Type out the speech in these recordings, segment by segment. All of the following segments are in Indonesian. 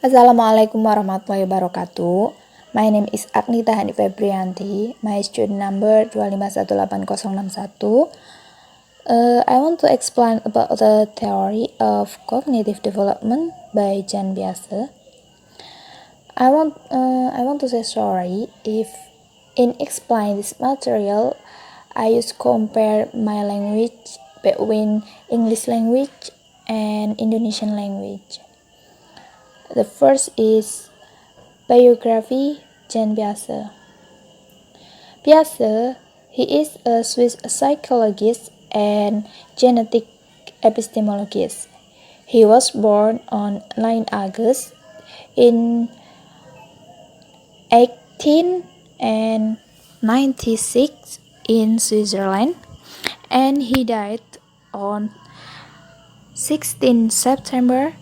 Assalamualaikum warahmatullahi wabarakatuh. My name is Agnita Hani Febrianti. My student number 2518061. I want to explain about the theory of cognitive development by Jan Biase. I want to say sorry if in explain this material I use compare my language between English language and Indonesian language. The first is biography Jan Biase. Biase, he is a Swiss psychologist and genetic epistemologist. He was born on 9 August in 1896 in Switzerland, and he died on 16 September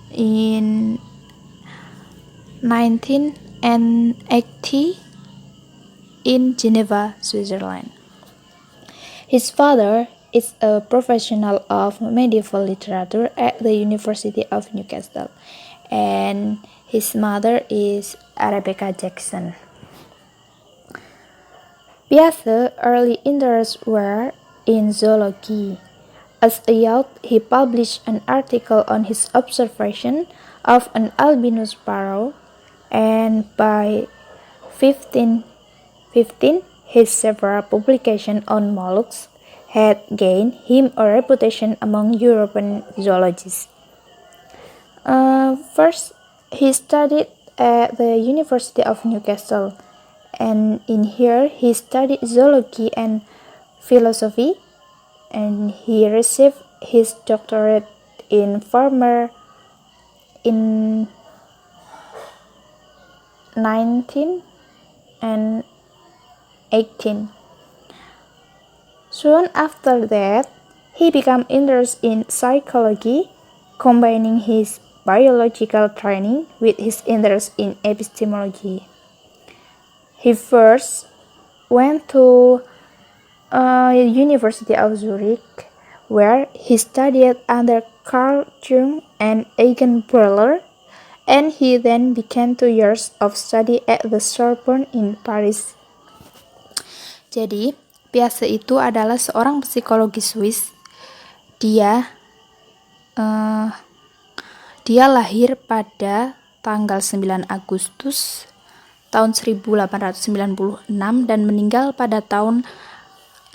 in 1980 in Geneva, Switzerland. His father is a professional of medieval literature at the University of Newcastle, and his mother is Rebecca Jackson. Biase's early interests were in zoology. As a youth, he published an article on his observation of an albino sparrow, and by 1515, his several publications on mollusks had gained him a reputation among European zoologists. First, he studied at the University of Newcastle, and in here he studied zoology and philosophy, and he received his doctorate in Farmer in 1918. Soon after that, he became interested in psychology, combining his biological training with his interest in epistemology. He first went to University of Zurich, where he studied under Carl Jung and Eugen Bleuler, and he then began 2 years of study at the Sorbonne in Paris. Jadi, Biase itu adalah seorang psikologi Swiss. Dia lahir pada tanggal 9 Agustus tahun 1896 dan meninggal pada tahun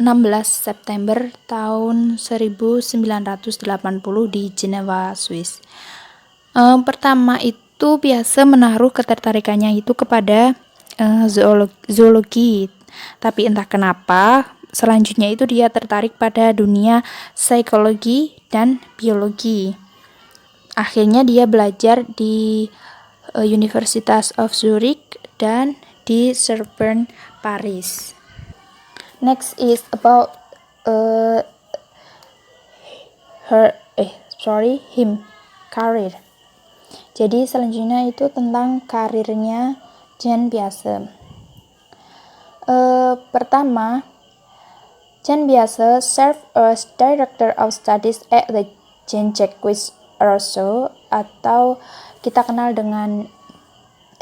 16 September tahun 1980 di Geneva, Swiss. Pertama itu Biase menaruh ketertarikannya itu kepada zoologi. Tapi entah kenapa, selanjutnya itu dia tertarik pada dunia psikologi dan biologi. Akhirnya dia belajar di Universitas of Zurich dan di Sorbonne, Paris. Next is about him career. Jadi selanjutnya itu tentang karirnya Jan Biase. Pertama, Jan Biase served as Director of Studies at the Jean-Jacques Rousseau, atau kita kenal dengan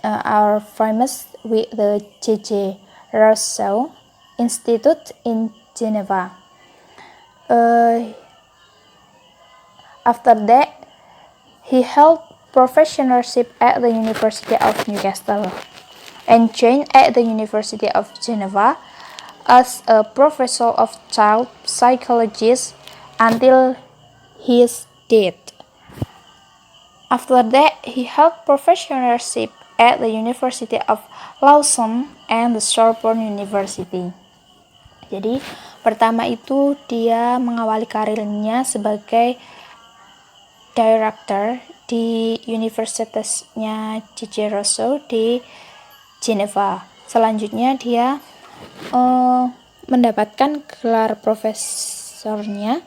our famous with the J.J. Rousseau Institute in Geneva. After that, he held professorship at the University of Newcastle and trained at the University of Geneva as a professor of child psychology until his death. After that, he held professorship at the University of Lausanne and the Sorbonne University. Jadi, pertama itu dia mengawali karirnya sebagai director di Universitasnya J.J. Rousseau di Geneva. Selanjutnya dia mendapatkan gelar profesornya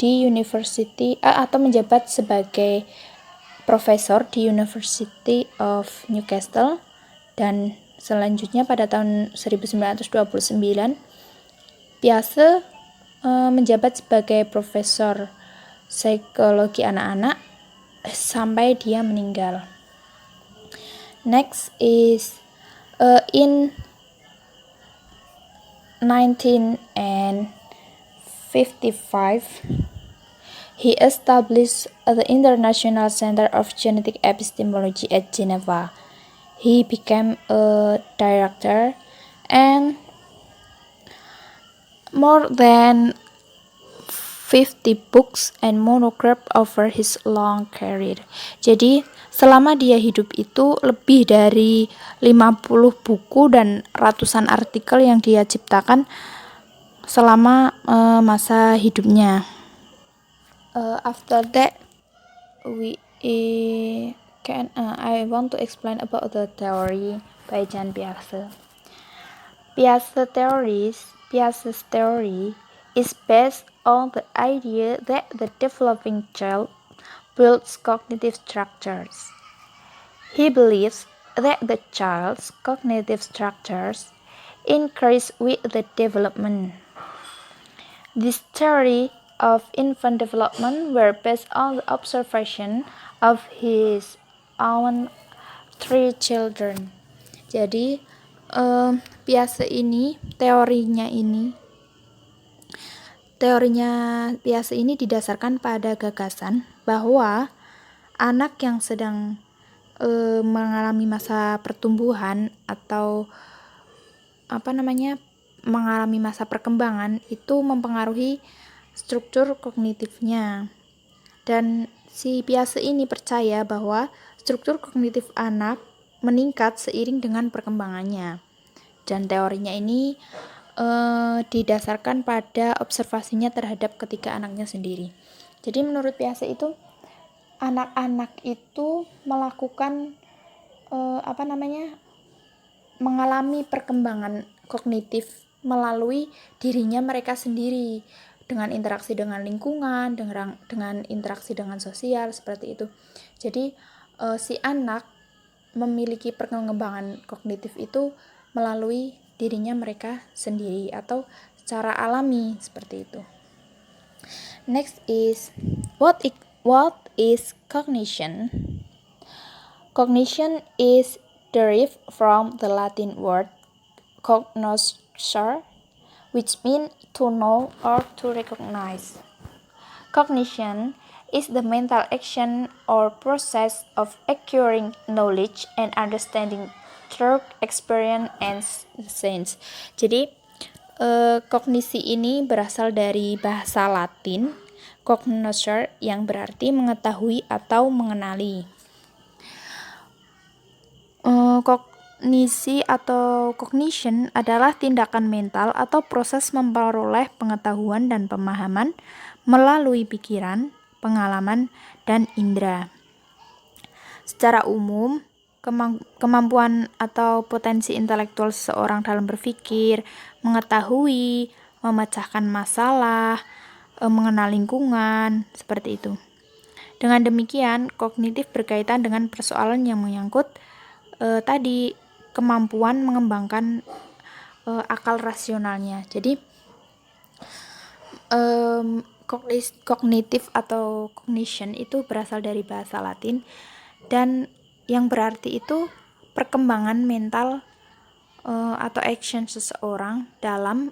di university atau menjabat sebagai profesor di University of Newcastle, dan selanjutnya pada tahun 1929 Biase menjabat sebagai profesor psikologi anak-anak sampai dia meninggal. Next is in 1955, he established the International Center of Genetic Epistemology at Geneva. He became a director and more than 50 books and monographs over his long career. Jadi, selama dia hidup itu lebih dari 50 buku dan ratusan artikel yang dia ciptakan selama masa hidupnya. After that, I want to explain about the theory by Jean Piaget. Piaget's theory is based on the idea that the developing child builds cognitive structures. He believes that the child's cognitive structures increase with the development. This theory of infant development were based on the observation of his own 3 children. Jadi Piaget ini teorinya Piaget ini didasarkan pada gagasan bahwa anak yang sedang mengalami masa pertumbuhan atau mengalami masa perkembangan itu mempengaruhi struktur kognitifnya. Dan si Piaget ini percaya bahwa struktur kognitif anak meningkat seiring dengan perkembangannya. Dan teorinya ini didasarkan pada observasinya terhadap ketiga anaknya sendiri. Jadi menurut Piaget itu anak-anak itu melakukan mengalami perkembangan kognitif melalui dirinya mereka sendiri, dengan interaksi dengan lingkungan, dengan interaksi dengan sosial, seperti itu. Jadi si anak memiliki perkembangan kognitif itu melalui dirinya mereka sendiri atau secara alami, seperti itu. Next is what is cognition? Cognition is derived from the Latin word cognoscere, which means to know or to recognize. Cognition is the mental action or process of acquiring knowledge and understanding through experience and sense. Jadi kognisi ini berasal dari bahasa Latin cognoscere yang berarti mengetahui atau mengenali. Kognisi atau cognition adalah tindakan mental atau proses memperoleh pengetahuan dan pemahaman melalui pikiran, pengalaman, dan indera. Secara umum, kemampuan atau potensi intelektual seseorang dalam berpikir, mengetahui, memecahkan masalah, mengenal lingkungan, seperti itu. Dengan demikian, kognitif berkaitan dengan persoalan yang menyangkut tadi kemampuan mengembangkan akal rasionalnya. Jadi kognitif atau cognition itu berasal dari bahasa Latin dan yang berarti itu perkembangan mental atau action seseorang dalam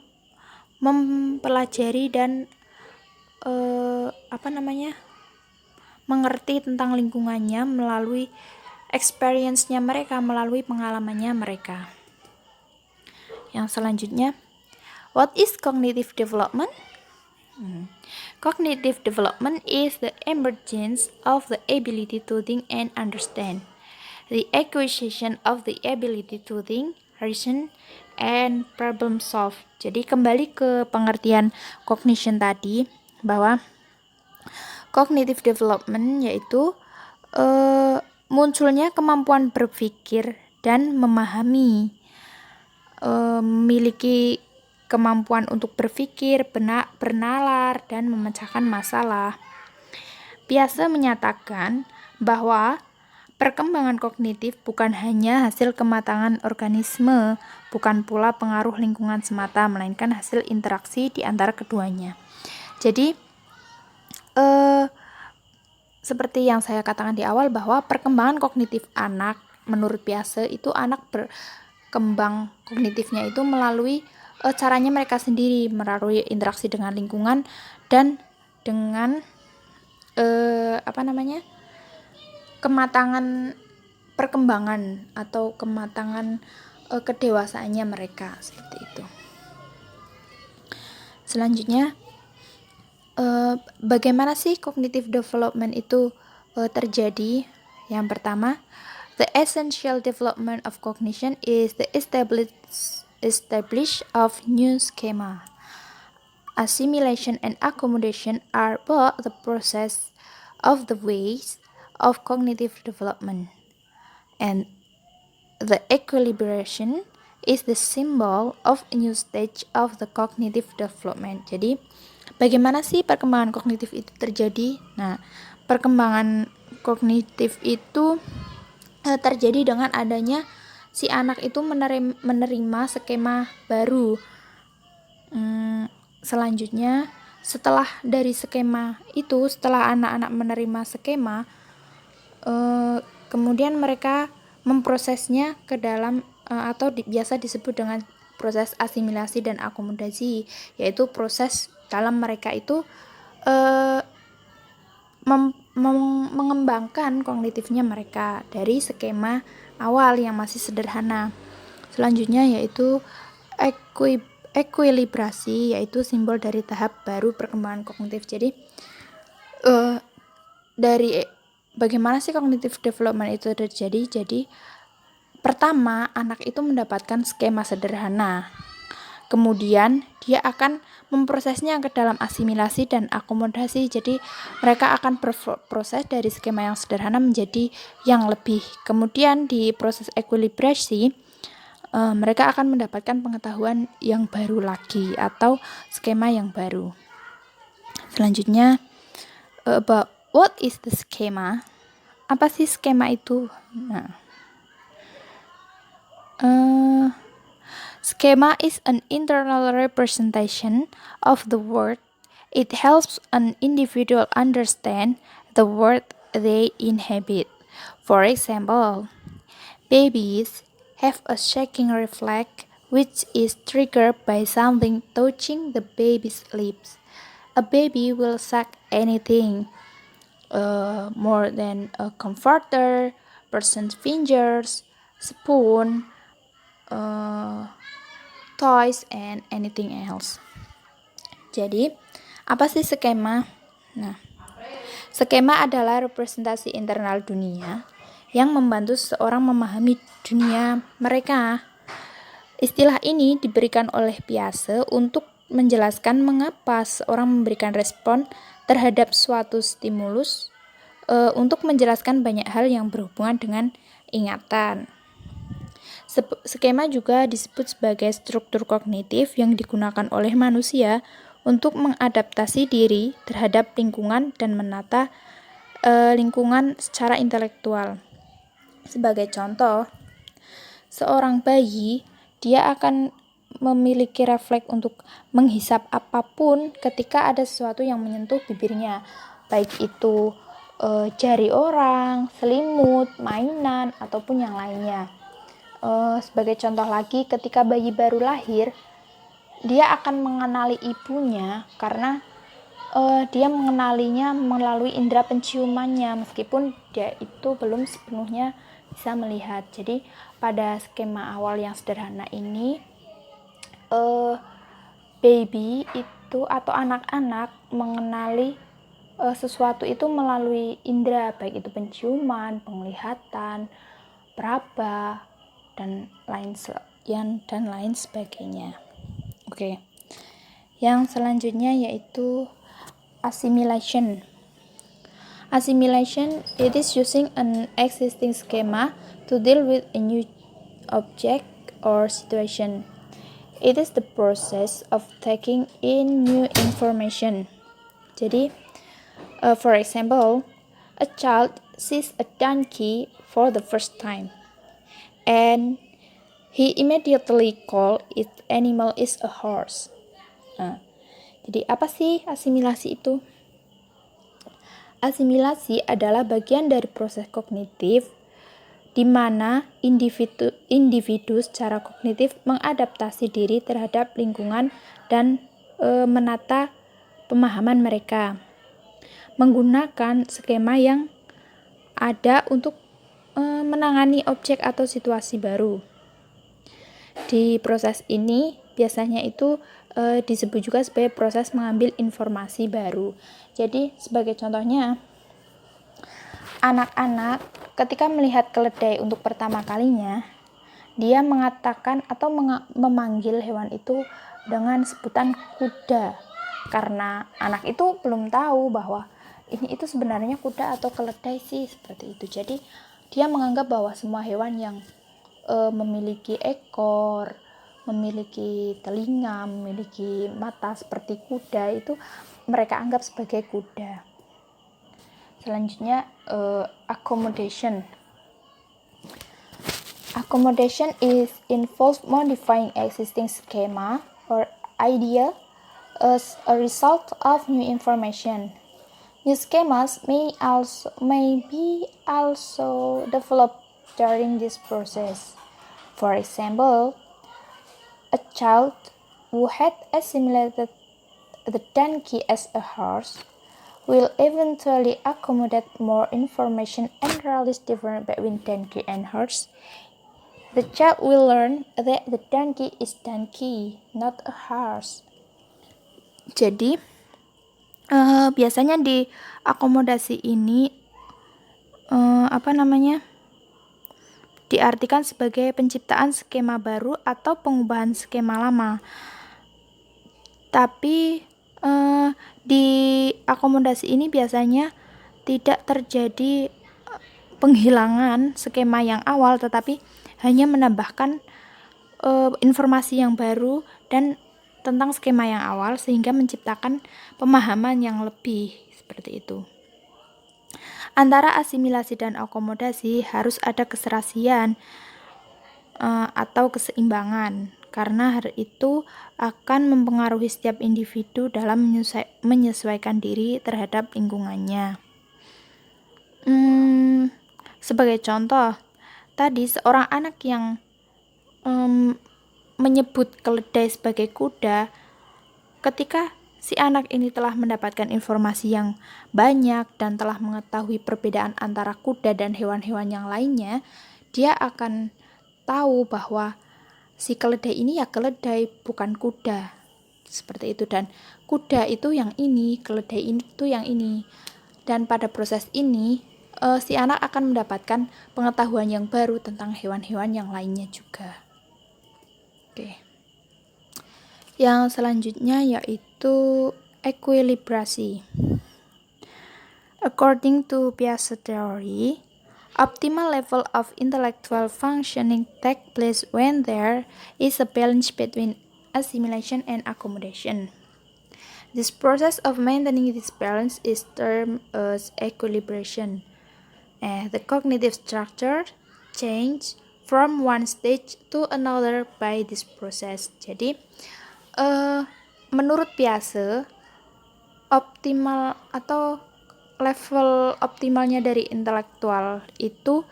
mempelajari dan mengerti tentang lingkungannya melalui experience-nya mereka, melalui pengalamannya mereka. Yang selanjutnya, what is cognitive development? Cognitive development is the emergence of the ability to think and understand, the acquisition of the ability to think, reason, and problem solve. Jadi kembali ke pengertian cognition tadi, bahwa cognitive development yaitu munculnya kemampuan berpikir dan memahami, memiliki kemampuan untuk berpikir, bernalar, dan memecahkan masalah. Piaget menyatakan bahwa perkembangan kognitif bukan hanya hasil kematangan organisme, bukan pula pengaruh lingkungan semata, melainkan hasil interaksi di antara keduanya. Jadi seperti yang saya katakan di awal bahwa perkembangan kognitif anak menurut Piaget itu anak berkembang kognitifnya itu melalui caranya mereka sendiri, melalui interaksi dengan lingkungan dan dengan kematangan perkembangan atau kematangan kedewasaannya mereka, seperti itu. Selanjutnya, bagaimana sih cognitive development itu terjadi? Yang pertama, the essential development of cognition is the establish of new schema. Assimilation and accommodation are both the process of the ways of cognitive development, and the equilibration is the symbol of a new stage of the cognitive development. Jadi, bagaimana sih perkembangan kognitif itu terjadi? Nah, perkembangan kognitif itu terjadi dengan adanya si anak itu menerima skema baru. Selanjutnya, setelah dari skema itu, setelah anak-anak menerima skema, kemudian mereka memprosesnya ke dalam atau biasa disebut dengan proses asimilasi dan akomodasi, yaitu proses dalam mereka itu mengembangkan kognitifnya mereka dari skema awal yang masih sederhana. Selanjutnya yaitu ekuilibrasi, yaitu simbol dari tahap baru perkembangan kognitif. Jadi dari bagaimana sih cognitive development itu terjadi? Jadi pertama, anak itu mendapatkan skema sederhana. Kemudian dia akan memprosesnya ke dalam asimilasi dan akomodasi. Jadi mereka akan berproses dari skema yang sederhana menjadi yang lebih. Kemudian di proses ekuilibrasi mereka akan mendapatkan pengetahuan yang baru lagi atau skema yang baru. Selanjutnya, about what is the schema? Apa sih skema itu? Nah, schema is an internal representation of the world. It helps an individual understand the world they inhabit. For example, babies have a shaking reflex which is triggered by something touching the baby's lips. A baby will suck anything more than a comforter, person's fingers, spoon, toys, and anything else. Jadi, apa sih skema? Nah, skema adalah representasi internal dunia yang membantu seseorang memahami dunia mereka. Istilah ini diberikan oleh Piaget untuk menjelaskan mengapa seorang memberikan respon terhadap suatu stimulus untuk menjelaskan banyak hal yang berhubungan dengan ingatan. Skema juga disebut sebagai struktur kognitif yang digunakan oleh manusia untuk mengadaptasi diri terhadap lingkungan dan menata lingkungan secara intelektual. Sebagai contoh, seorang bayi dia akan memiliki refleks untuk menghisap apapun ketika ada sesuatu yang menyentuh bibirnya, baik itu jari orang, selimut, mainan, ataupun yang lainnya. Sebagai contoh lagi, ketika bayi baru lahir, dia akan mengenali ibunya karena dia mengenalinya melalui indera penciumannya, meskipun dia itu belum sepenuhnya bisa melihat. Jadi pada skema awal yang sederhana ini, baby itu atau anak-anak mengenali sesuatu itu melalui indera, baik itu penciuman, penglihatan, peraba, dan lain sebagainya. Oke. Yang selanjutnya yaitu assimilation. Assimilation, it is using an existing schema to deal with a new object or situation. It is the process of taking in new information. Jadi, for example, a child sees a donkey for the first time, and he immediately calls its animal is a horse. Jadi apa sih asimilasi itu? Asimilasi adalah bagian dari proses kognitif di mana individu secara kognitif mengadaptasi diri terhadap lingkungan dan menata pemahaman mereka menggunakan skema yang ada untuk menangani objek atau situasi baru. Di proses ini biasanya itu disebut juga sebagai proses mengambil informasi baru. Jadi sebagai contohnya, anak-anak ketika melihat keledai untuk pertama kalinya, dia mengatakan atau memanggil hewan itu dengan sebutan kuda, karena anak itu belum tahu bahwa ini itu sebenarnya kuda atau keledai sih, seperti itu. Jadi dia menganggap bahwa semua hewan yang memiliki ekor, memiliki telinga, memiliki mata seperti kuda itu mereka anggap sebagai kuda. Selanjutnya accommodation. Accommodation is involves modifying existing schema or idea as a result of new information. New schemas may be also developed during this process. For example, a child who had assimilated the donkey as a horse will eventually accommodate more information and realize difference between donkey and horse. The child will learn that the donkey is donkey, not a horse. Jadi, biasanya di akomodasi ini diartikan sebagai penciptaan skema baru atau pengubahan skema lama. Tapi di akomodasi ini biasanya tidak terjadi penghilangan skema yang awal, tetapi hanya menambahkan informasi yang baru dan tentang skema yang awal sehingga menciptakan pemahaman yang lebih, seperti itu. Antara asimilasi dan akomodasi harus ada keserasian atau keseimbangan, karena hal itu akan mempengaruhi setiap individu dalam menyesuaikan diri terhadap lingkungannya. Sebagai contoh, tadi seorang anak yang menyebut keledai sebagai kuda, ketika si anak ini telah mendapatkan informasi yang banyak dan telah mengetahui perbedaan antara kuda dan hewan-hewan yang lainnya, dia akan tahu bahwa si keledai ini ya keledai, bukan kuda, seperti itu. Dan kuda itu yang ini, keledai itu yang ini. Dan pada proses ini si anak akan mendapatkan pengetahuan yang baru tentang hewan-hewan yang lainnya juga. Oke. Yang selanjutnya yaitu ekuilibrasi. According to Piaget theory, optimal level of intellectual functioning takes place when there is a balance between assimilation and accommodation. This process of maintaining this balance is termed as equilibration. The cognitive structure change from one stage to another by this process. Jadi, menurut Piaget, optimal atau level optimalnya dari intelektual itu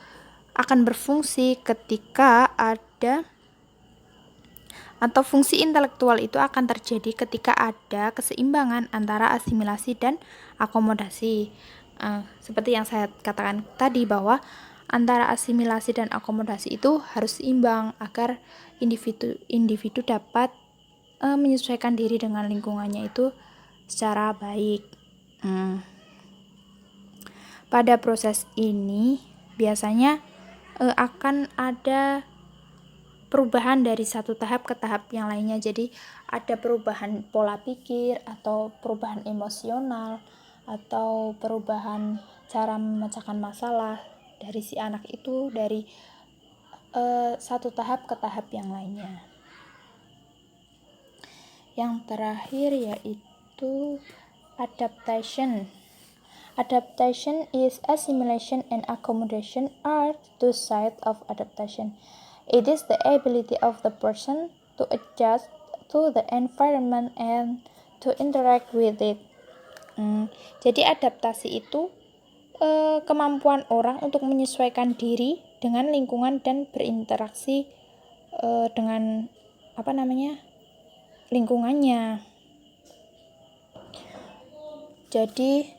akan berfungsi ketika ada, atau fungsi intelektual itu akan terjadi ketika ada keseimbangan antara asimilasi dan akomodasi. Seperti yang saya katakan tadi, bahwa antara asimilasi dan akomodasi itu harus seimbang agar individu dapat menyesuaikan diri dengan lingkungannya itu secara baik. Pada proses ini biasanya akan ada perubahan dari satu tahap ke tahap yang lainnya. Jadi ada perubahan pola pikir atau perubahan emosional atau perubahan cara memecahkan masalah dari si anak itu dari satu tahap ke tahap yang lainnya. Yang terakhir yaitu adaptation. Adaptation is assimilation and accommodation are two sides of adaptation. It is the ability of the person to adjust to the environment and to interact with it. Jadi adaptasi itu kemampuan orang untuk menyesuaikan diri dengan lingkungan dan berinteraksi dengan lingkungannya. Jadi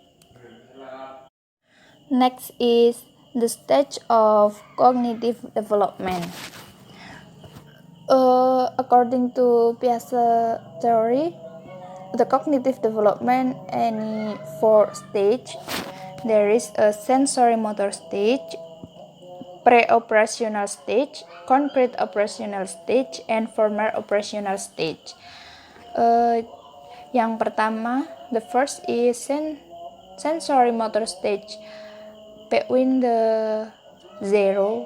next is the stage of cognitive development. According to Piaget theory, the cognitive development any 4 stage. There is a sensory motor stage, pre-operational stage, concrete operational stage, and formal operational stage. Yang pertama, the first is sensory motor stage, between the 0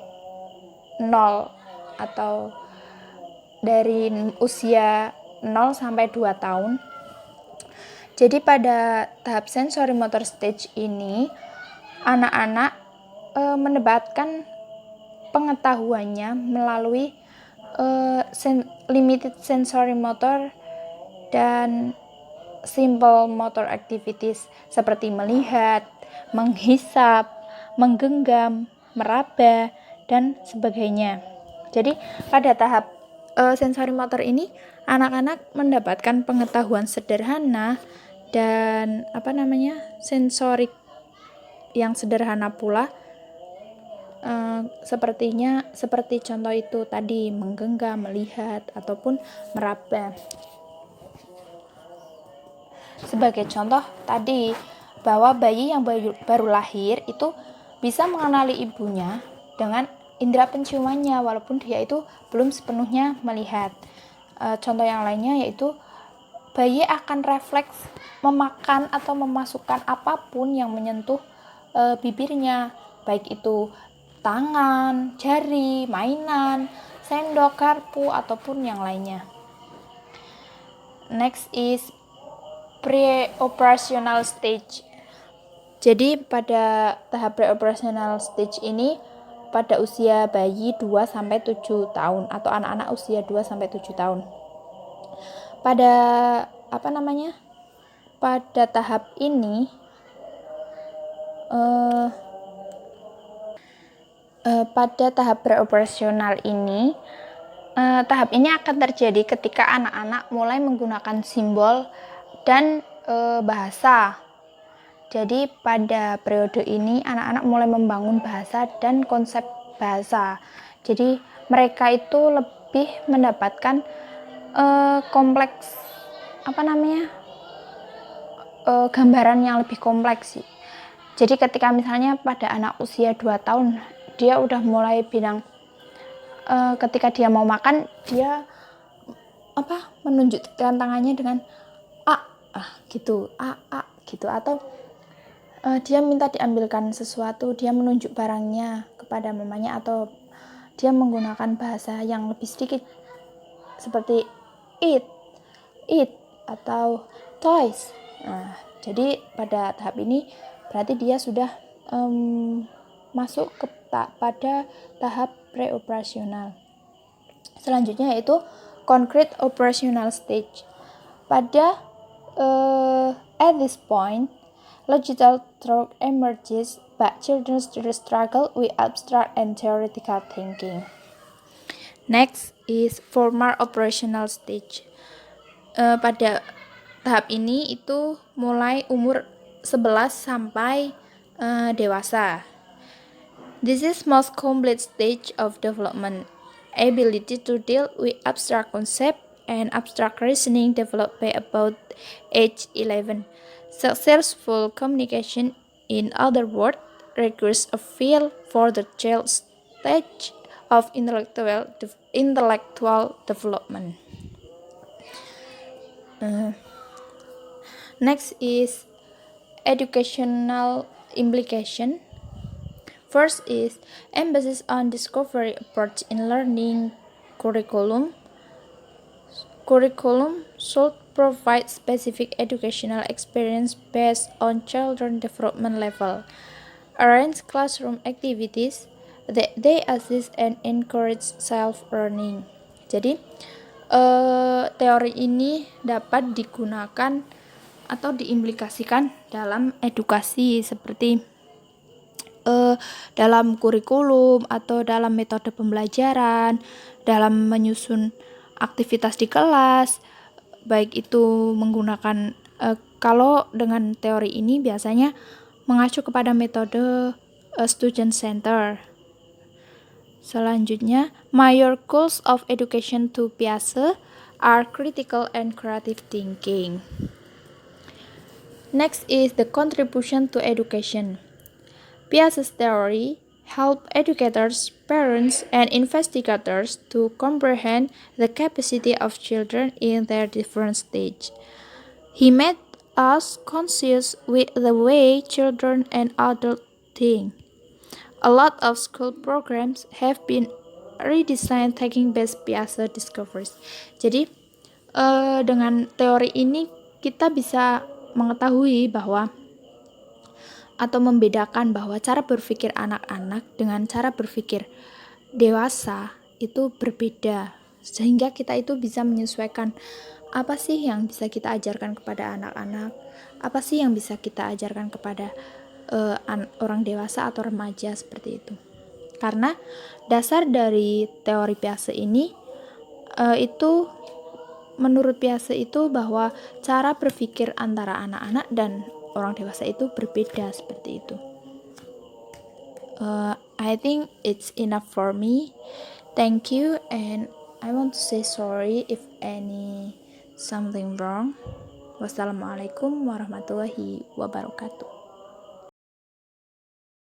atau dari usia 0 sampai 2 tahun. Jadi pada tahap sensory motor stage ini, anak-anak mendapatkan pengetahuannya melalui limited sensory motor dan simple motor activities seperti melihat, menghisap, menggenggam, meraba, dan sebagainya. Jadi pada tahap sensori motor ini anak-anak mendapatkan pengetahuan sederhana dan sensorik yang sederhana pula, seperti contoh itu tadi, menggenggam, melihat, ataupun meraba. Sebagai contoh tadi, bahwa bayi yang baru lahir itu bisa mengenali ibunya dengan indera penciumannya walaupun dia itu belum sepenuhnya melihat. Contoh yang lainnya yaitu bayi akan refleks memakan atau memasukkan apapun yang menyentuh bibirnya, baik itu tangan, jari, mainan, sendok, garpu, ataupun yang lainnya. Next is pre-operational stage. Jadi pada tahap pre-operational stage ini pada usia bayi 2-7 tahun atau anak-anak usia 2-7 tahun. Pada pada tahap ini pada tahap preoperasional ini, tahap ini akan terjadi ketika anak-anak mulai menggunakan simbol dan bahasa. Jadi pada periode ini anak-anak mulai membangun bahasa dan konsep bahasa. Jadi mereka itu lebih mendapatkan kompleks gambaran yang lebih kompleks sih. Jadi ketika misalnya pada anak usia 2 tahun dia udah mulai bilang ketika dia mau makan dia menunjukkan tangannya dengan gitu, gitu, atau dia minta diambilkan sesuatu, dia menunjuk barangnya kepada mamanya, atau dia menggunakan bahasa yang lebih sedikit seperti eat atau toys. Jadi pada tahap ini berarti dia sudah masuk pada tahap preoperasional. Selanjutnya yaitu concrete operational stage. Pada at this point, logical thought emerges, but children still struggle with abstract and theoretical thinking. Next is formal operational stage. Pada tahap ini itu mulai umur 11 sampai dewasa. This is most complete stage of development. Ability to deal with abstract concept and abstract reasoning developed by about age 11. Successful communication, in other words, requires a feel for the child's stage of intellectual development. Next is educational implication. First is emphasis on discovery approach in learning curriculum. Curriculum should provide specific educational experience based on children development level. Arrange classroom activities that they assist and encourage self-learning. Jadi teori ini dapat digunakan atau diimplikasikan dalam edukasi seperti dalam kurikulum atau dalam metode pembelajaran, dalam menyusun aktivitas di kelas, baik itu menggunakan kalau dengan teori ini biasanya mengacu kepada metode student center. Selanjutnya, major goals of education to Piaget are critical and creative thinking. Next is the contribution to education. Piaget's theory help educators, parents, and investigators to comprehend the capacity of children in their different stages. He made us conscious with the way children and adults think. A lot of school programs have been redesigned taking best Piaget discoveries. Jadi, dengan teori ini kita bisa mengetahui bahwa atau membedakan bahwa cara berpikir anak-anak dengan cara berpikir dewasa itu berbeda, sehingga kita itu bisa menyesuaikan apa sih yang bisa kita ajarkan kepada anak-anak, apa sih yang bisa kita ajarkan kepada orang dewasa atau remaja seperti itu. Karena dasar dari teori Piaget ini itu menurut Piaget itu bahwa cara berpikir antara anak-anak dan orang dewasa itu berbeda seperti itu. I think it's enough for me. Thank you, and I want to say sorry if any something wrong. Wassalamualaikum warahmatullahi wabarakatuh.